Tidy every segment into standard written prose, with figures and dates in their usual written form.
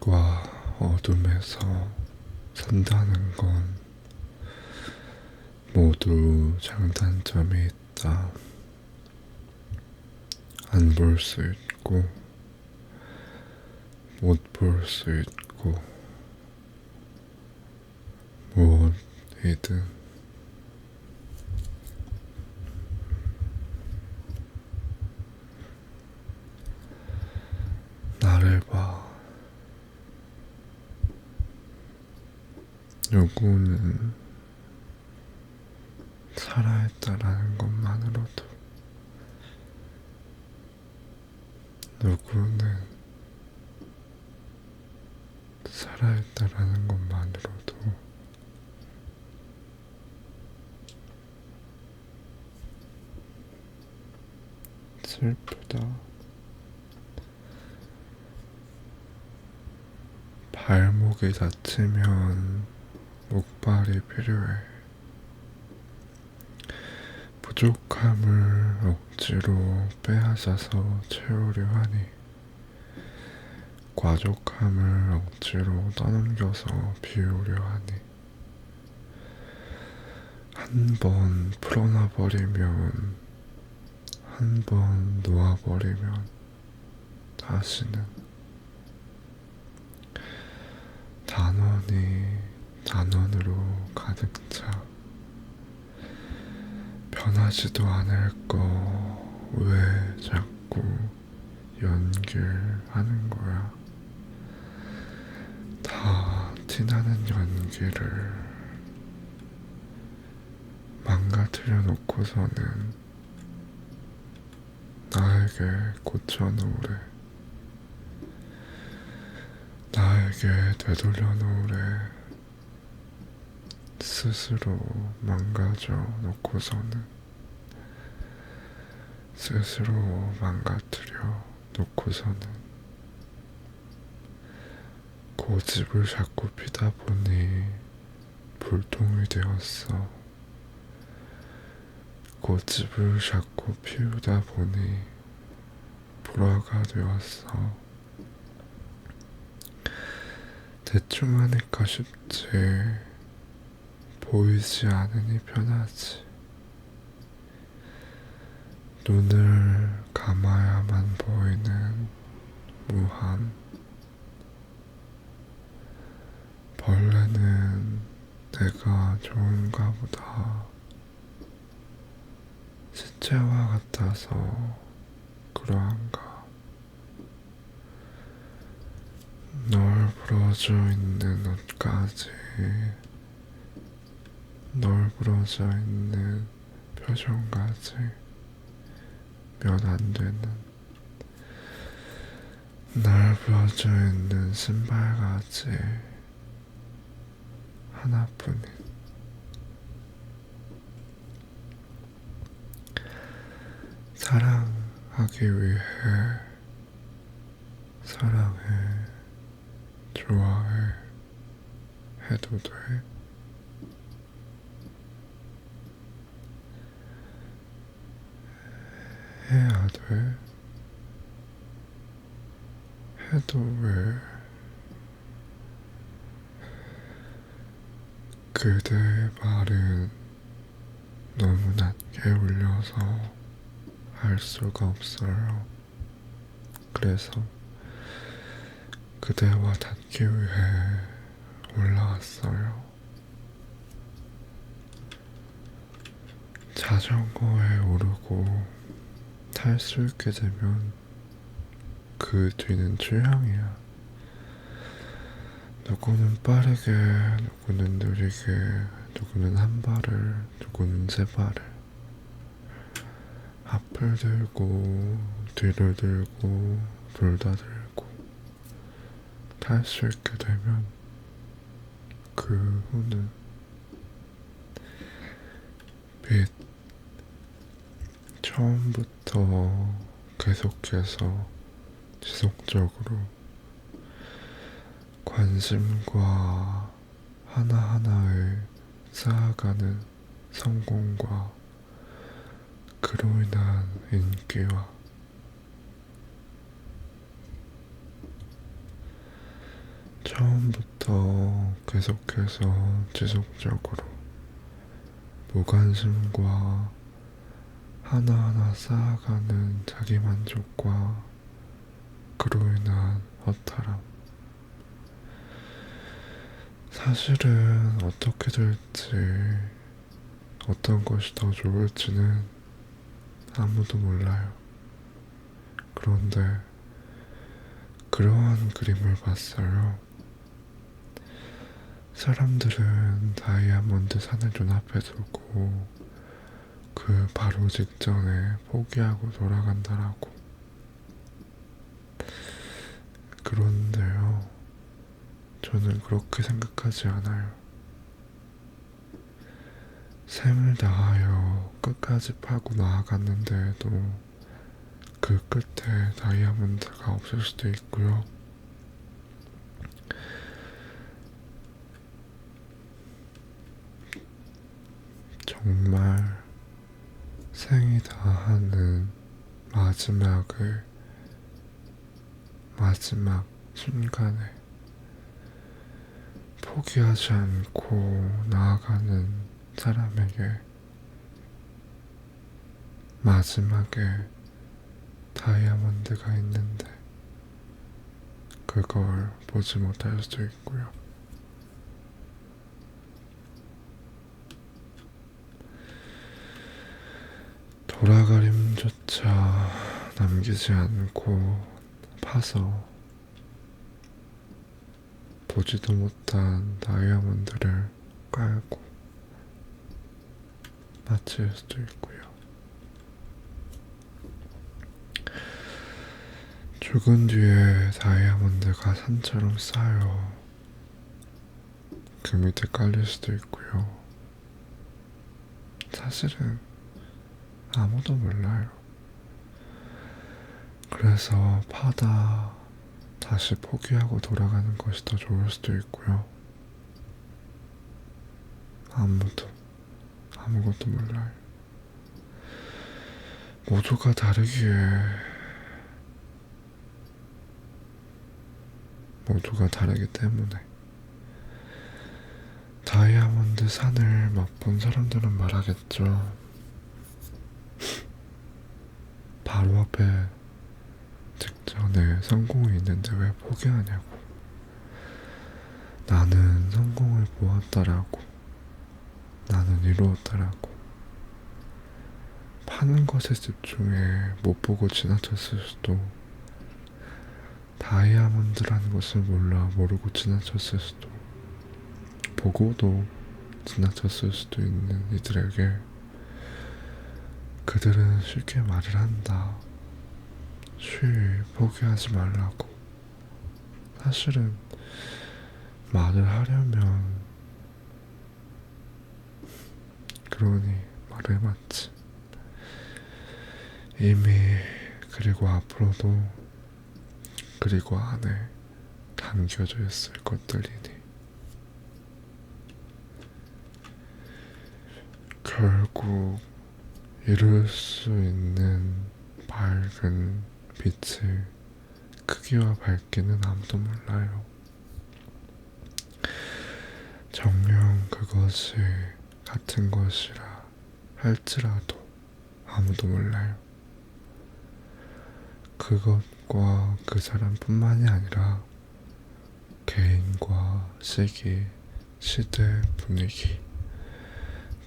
빛과 어둠에서 산다는 건 모두 장단점이 있다. 안 볼 수 있고, 못 볼 수 있고, 무엇이든 나를 봐. 누구는 살아있다라는 것만으로도, 누구는 살아있다라는 것만으로도 슬프다. 발목이 다치면 목발이 필요해. 부족함을 억지로 빼앗아서 채우려 하니, 과족함을 억지로 떠넘겨서 비우려 하니, 한 번 풀어놔버리면, 한 번 놓아버리면 다시는 단원으로 가득 차. 변하지도 않을 거 왜 자꾸 연기하는 거야? 다 티나는 연기를 망가뜨려 놓고서는 나에게 고쳐놓으래. 나에게 되돌려 놓으래. 스스로 망가져 놓고서는, 스스로 망가뜨려 놓고서는 고집을 자꾸 피다 보니 불통이 되었어. 고집을 자꾸 피우다 보니 불화가 되었어. 대충 하니까 쉽지. 보이지 않으니 편하지. 눈을 감아야만 보이는 무함. 벌레는 내가 좋은가 보다. 시체와 같아서 그러한가. 널브러져 있는 옷까지, 널브러져 있는 표정까지 면 안 되는, 널브러져 있는 신발까지 하나뿐인, 사랑하기 위해 사랑해, 좋아해 해도 돼. 해야 돼. 해도 왜? 그대의 말은 너무 낮게 울려서 알 수가 없어요. 그래서 그대와 닿기 위해 올라왔어요. 자전거에 오르고 탈 수 있게 되면 그 뒤는 취향이야. 누구는 빠르게, 누구는 느리게, 누구는 한 발을, 누구는 세 발을, 앞을 들고 뒤를 들고 둘 다 들고 탈 수 있게 되면 그 후는 빛, 처음부터 계속해서 지속적으로 관심과 하나하나에 쌓아가는 성공과 그로 인한 인기와 처음부터 계속해서 지속적으로 무관심과 하나하나 쌓아가는 자기만족과 그로 인한 허탈함. 사실은 어떻게 될지, 어떤 것이 더 좋을지는 아무도 몰라요. 그런데 그러한 그림을 봤어요. 사람들은 다이아몬드 산을 눈앞에 두고 그 바로 직전에 포기하고 돌아간다라고. 그런데요, 저는 그렇게 생각하지 않아요. 생을 다하여 끝까지 파고 나아갔는데도 그 끝에 다이아몬드가 없을 수도 있고요. 정말 생이 다하는 마지막 순간에 포기하지 않고 나아가는 사람에게 마지막에 다이아몬드가 있는데 그걸 보지 못할 수도 있고요. 돌아가림조차 남기지 않고 파서 보지도 못한 다이아몬드를 깔고 마칠 수도 있고요. 죽은 뒤에 다이아몬드가 산처럼 쌓여 그 밑에 깔릴 수도 있고요. 사실은 아무도 몰라요. 그래서 파다 다시 포기하고 돌아가는 것이 더 좋을 수도 있고요. 아무것도 몰라요. 모두가 다르기 때문에 다이아몬드 산을 맛본 사람들은 말하겠죠. 바로 앞에 직전에 성공이 있는데 왜 포기하냐고. 나는 성공을 보았다라고. 나는 이루었다라고. 파는 것에 집중해 못 보고 지나쳤을 수도, 다이아몬드라는 것을 모르고 지나쳤을 수도, 보고도 지나쳤을 수도 있는 이들에게 그들은 쉽게 말을 한다. 포기하지 말라고. 사실은 말을 하려면 그러니 말을 해봤지. 이미 그리고 앞으로도 그리고 안에 담겨져 있을 것들이니 결국 이룰 수 있는 밝은 빛의 크기와 밝기는 아무도 몰라요. 정녕 그것이 같은 것이라 할지라도 아무도 몰라요. 그것과 그 사람뿐만이 아니라 개인과 시기, 시대, 분위기,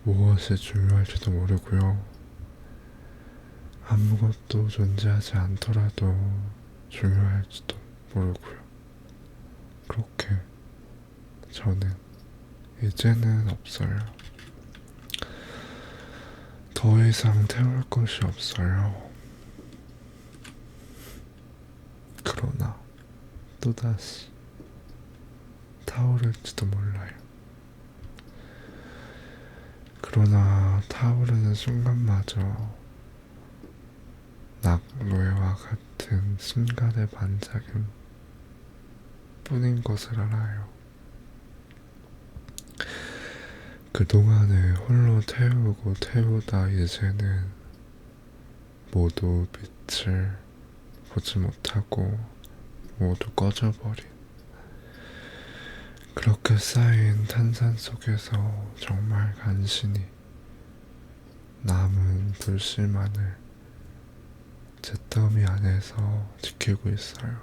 무엇이 중요할지도 모르고요. 아무것도 존재하지 않더라도 중요할지도 모르고요. 그렇게 저는 이제는 없어요. 더 이상 태울 것이 없어요. 그러나 또다시 타오를지도 몰라요. 그러나 타오르는 순간마저 낙노래와 같은 순간의 반짝임 뿐인 것을 알아요. 그동안에 홀로 태우다 이제는 모두 빛을 보지 못하고 모두 꺼져버린 그렇게 쌓인 탄산 속에서 정말 간신히 남은 불씨만을 제 더미 안에서 지키고 있어요.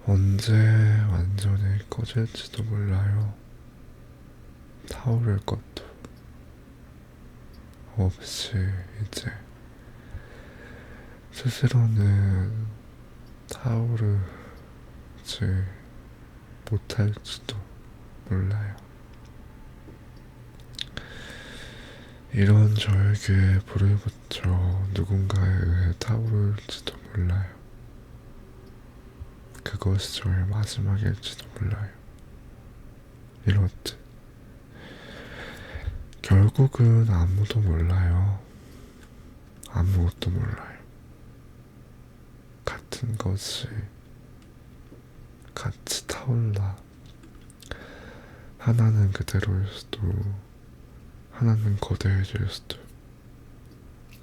언제 완전히 꺼질지도 몰라요. 타오를 것도 없이 이제 스스로는 타오르지 못할지도 몰라요. 이런 저에게 불을 붙여 누군가에 의해 타오를지도 몰라요. 그것이 저의 마지막일지도 몰라요. 이렇듯 결국은 아무도 몰라요. 아무것도 몰라요. 같은 것이 같이 타올라 하나는 그대로일 수도, 하나는 거대해질 수도,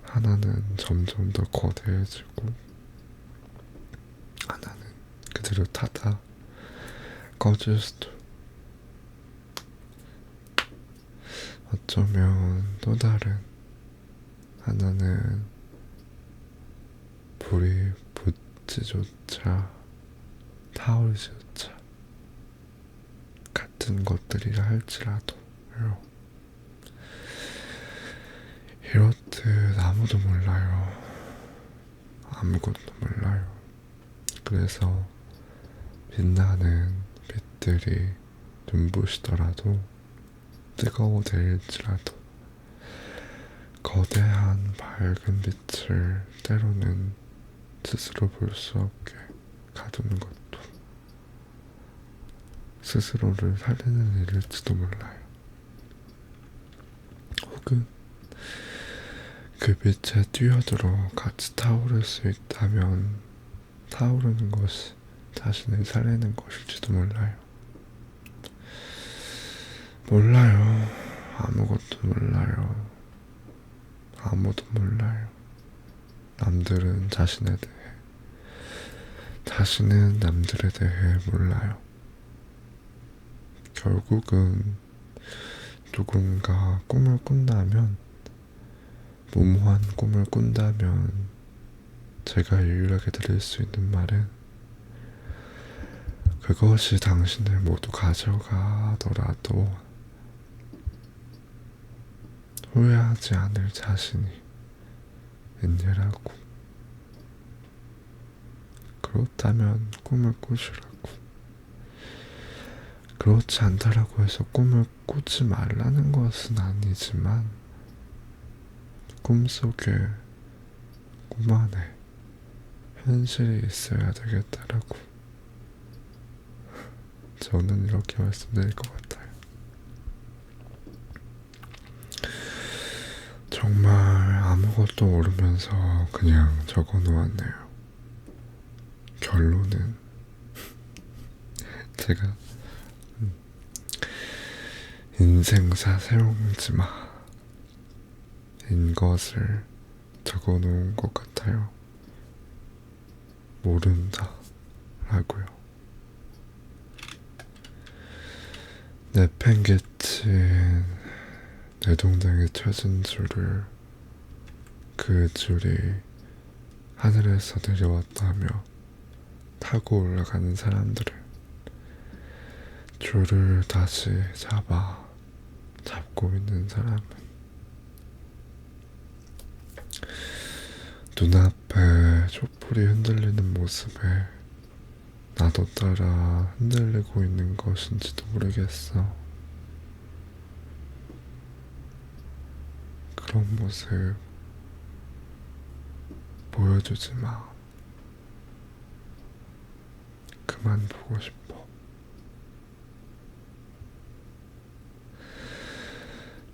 하나는 점점 더 거대해지고, 하나는 그대로 타다 꺼질 수도, 어쩌면 또 다른 하나는 불이 붙지조차 타오르지조차 같은 것들이라 할지라도요. 이렇듯 아무도 몰라요. 아무것도 몰라요. 그래서 빛나는 빛들이 눈부시더라도 뜨거워질지라도 거대한 밝은 빛을 때로는 스스로 볼 수 없게 가두는 것도 스스로를 살리는 일일지도 몰라요. 혹은 그 빛에 뛰어들어 같이 타오를 수 있다면 타오르는 것이 자신을 살리는 것일지도 몰라요. 몰라요. 아무것도 몰라요. 아무도 몰라요. 남들은 자신에 대해, 자신은 남들에 대해 몰라요. 결국은 누군가 꿈을 꾼다면, 무모한 꿈을 꾼다면 제가 유일하게 드릴 수 있는 말은 그것이 당신을 모두 가져가더라도 후회하지 않을 자신이 있느라고. 그렇다면 꿈을 꾸시라고. 그렇지 않다라고 해서 꿈을 꾸지 말라는 것은 아니지만 꿈속에 꿈 안에 현실이 있어야 되겠다라고 저는 이렇게 말씀드릴 것 같아요. 정말 아무것도 모르면서 그냥 적어 놓았네요. 결론은 제가 인생사 세옹지마인 것을 적어 놓은 것 같아요. 모른다 라고요. 내팽개친 뇌동댕이 쳐진 줄을, 그 줄이 하늘에서 내려왔다며 타고 올라가는 사람들을 줄을 다시 잡고 있는 사람은 눈앞에 촛불이 흔들리는 모습에 나도 따라 흔들리고 있는 것인지도 모르겠어. 그런 모습 보여주지 마. 그만 보고 싶어.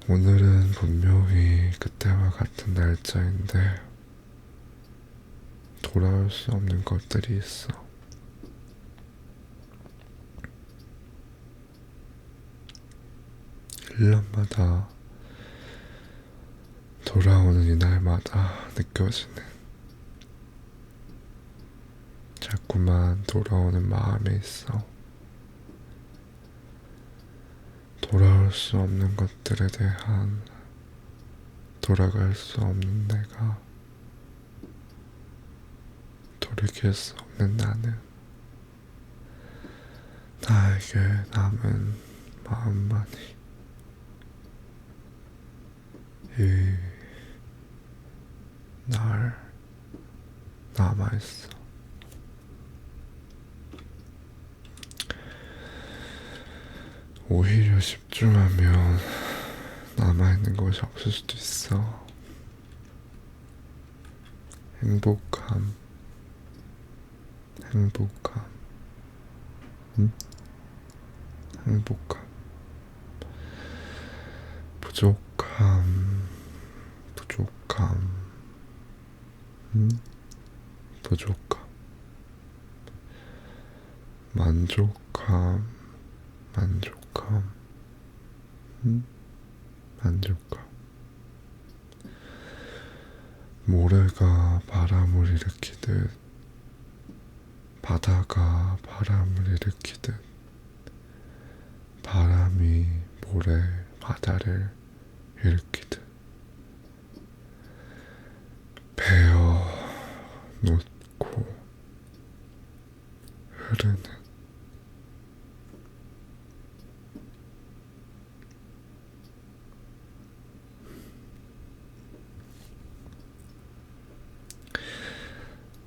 오늘은 분명히 그때와 같은 날짜인데 돌아올 수 없는 것들이 있어. (1년마다) 돌아오는 이날마다 느껴지는 자꾸만 돌아오는 마음이 있어. 돌아올 수 없는 것들에 대한 돌아갈 수 없는 내가, 돌이킬 수 없는 나는, 나에게 남은 마음만이 이 날 남아있어. 오히려 집중하면 남아있는 것이 없을 수도 있어. 행복함, 행복함, 응? 행복함, 부족함, 부족함, 부족함, 만족함, 만족함, 만족함. 모래가 바람을 일으키듯, 바다가 바람을 일으키듯, 바람이 모래 바다를 일으키듯, 베어 놓고 흐르는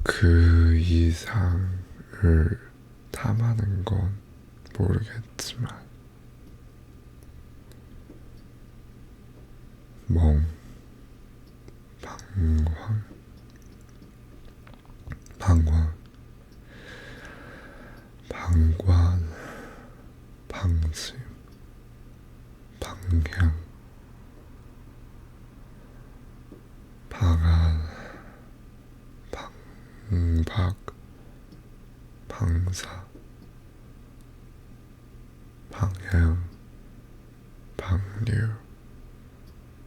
그 이상을 탐하는 건 모르겠지만 방황, 방황, 방관, 방심, 방향, 방안, 방박, 방사, 방향, 방류,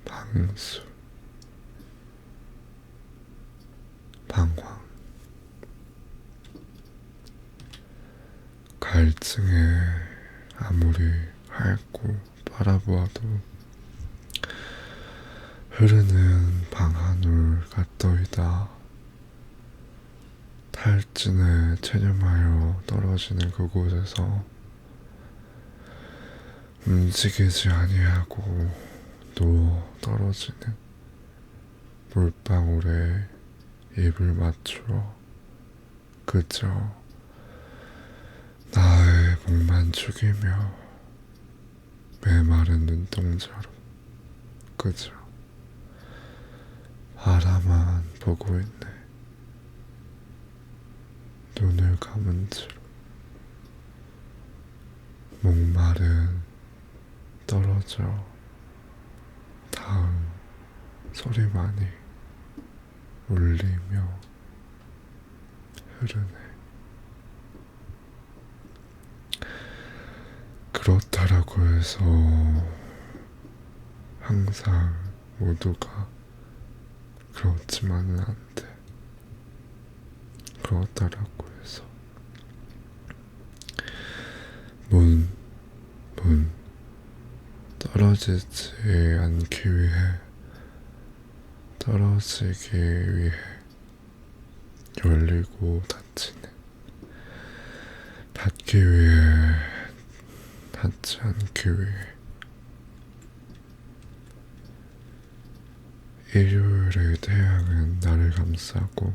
방수, 방황. 갈증에 아무리 핥고 바라보아도 흐르는 방한울 같더이다. 탈진에 체념하여 떨어지는 그곳에서 움직이지 아니하고 누워 떨어지는 물방울에 입을 맞추어 그저 나의 목만 죽이며 메마른 눈동자로 그저 바라만 보고 있네. 눈을 감은 채로 목말은 떨어져 다음 소리만이 울리며 흐르네. 그렇다라고 해서 항상 모두가 그렇지만은 안 돼. 그렇다라고 해서 문 떨어지지 않기 위해 떨어지기 위해 열리고 닫히는, 닫기 위해 닫지 않기 위해. 일요일의 태양은 나를 감싸고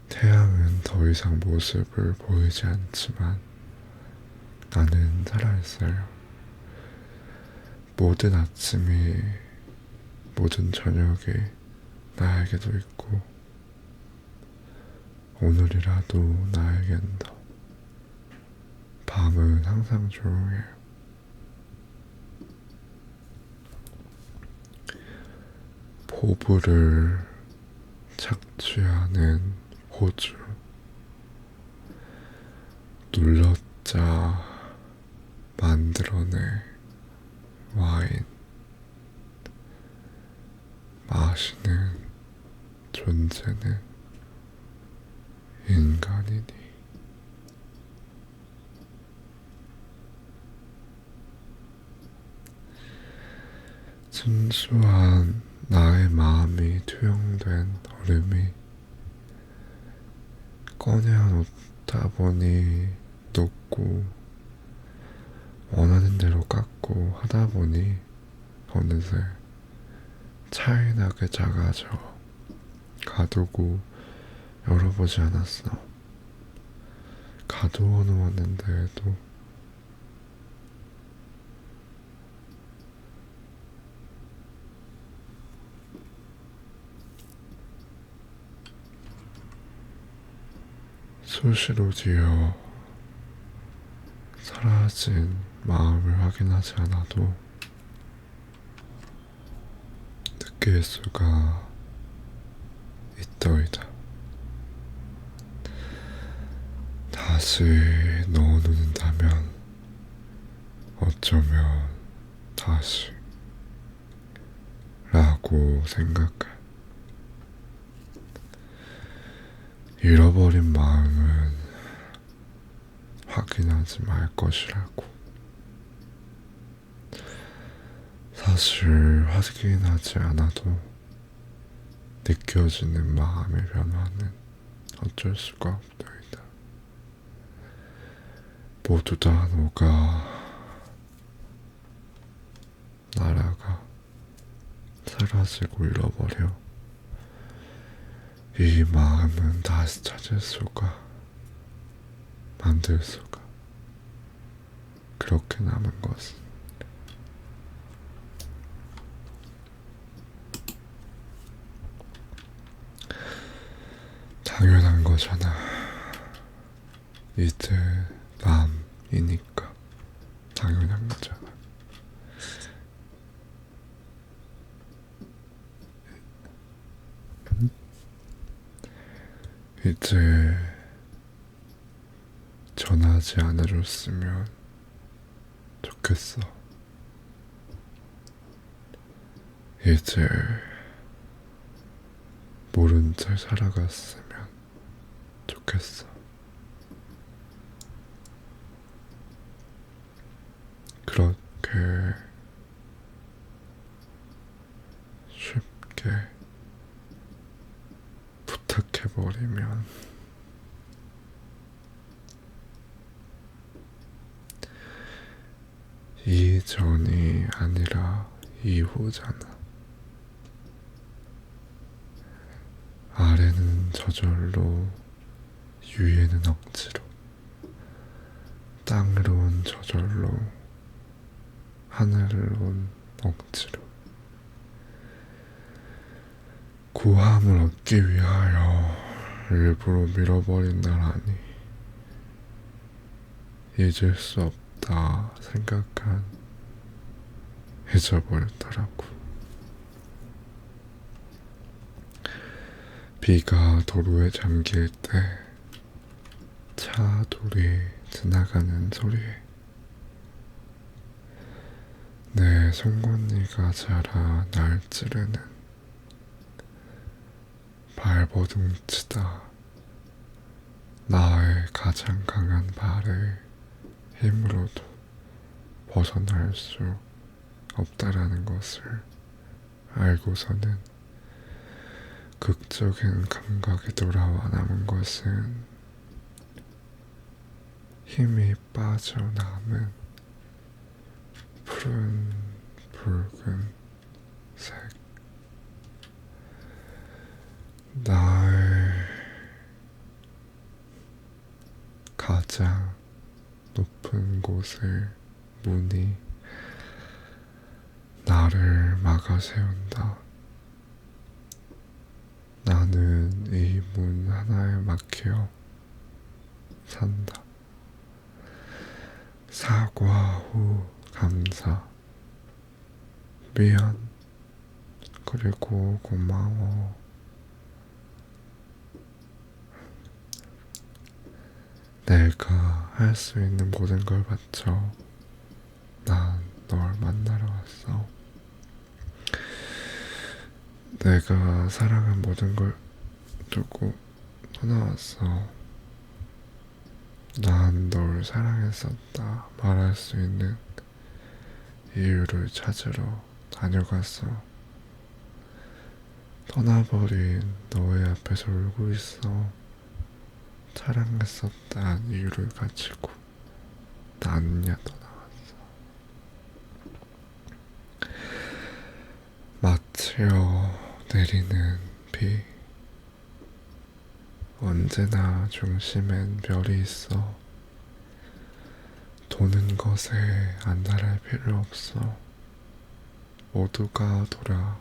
태양은 더 이상 모습을 보이지 않지만 나는 살아있어요. 모든 아침이, 모든 저녁이 나에게도 있고 오늘이라도 나에겐 더. 밤은 항상 조용해요. 포부를 착취하는 호주, 눌렀자 만들어내 와인, 마시는 존재는 인간이니. 순수한 나의 마음이 투영된 얼음이 꺼내놓다 보니 녹고 원하는 대로 깎고 하다 보니 어느새 차이나게 작아져 가두고 열어보지 않았어. 가두어 놓았는데도 수시로 지어 사라진 마음을 확인하지 않아도 느낄 수가 있더이다. 다시 넣어놓는다면 어쩌면 다시 라고 생각해. 잃어버린 마음은 확인하지 말 것이라고. 사실 확인하지 않아도 느껴지는 마음의 변화는 어쩔 수가 없더이다. 모두 다 녹아 날아가 사라지고 잃어버려. 이 마음은 다시 찾을 수가, 만들 수가, 그렇게 남은 것은 당연한 거잖아. 이제 남이니까 당연한 거잖아. 이제 전하지 않아줬으면 좋겠어. 이제 모른 채 살아갔으면 좋겠어. 그렇게 쉽게 부탁해버리면 이전이 아니라 이후잖아. 아래는 저절로, 위에는 억지로, 땅으론 저절로, 하늘론 억지로. 구함을 얻기 위하여 일부러 밀어버린 나라니 잊을 수 없다 생각한 잊어버렸더라고. 비가 도로에 잠길 때 차돌이 지나가는 소리에 내 송곳니가 자라 날 찌르는 발버둥치다 나의 가장 강한 발의 힘으로도 벗어날 수 없다라는 것을 알고서는 극적인 감각이 돌아와 남은 것은 힘이 빠져남은 푸른 붉은 색. 나의 가장 높은 곳의 문이 나를 막아 세운다. 나는 이 문 하나에 막혀 산다. 사과 후 감사, 미안, 그리고 고마워. 내가 할 수 있는 모든 걸 바쳐 난 널 만나러 왔어. 내가 사랑한 모든 걸 두고 떠나왔어. 난 널 사랑했었다 말할 수 있는 이유를 찾으러 다녀가서 떠나버린 너의 앞에서 울고 있어. 사랑했었다는 이유를 가지고 나는야 떠나갔어. 마치어 내리는 비. 언제나 중심엔 별이 있어. 도는 것에 안달할 필요 없어. 모두가 돌아.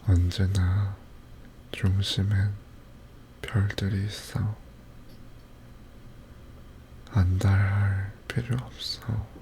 언제나 중심엔 별들이 있어. 안달할 필요 없어.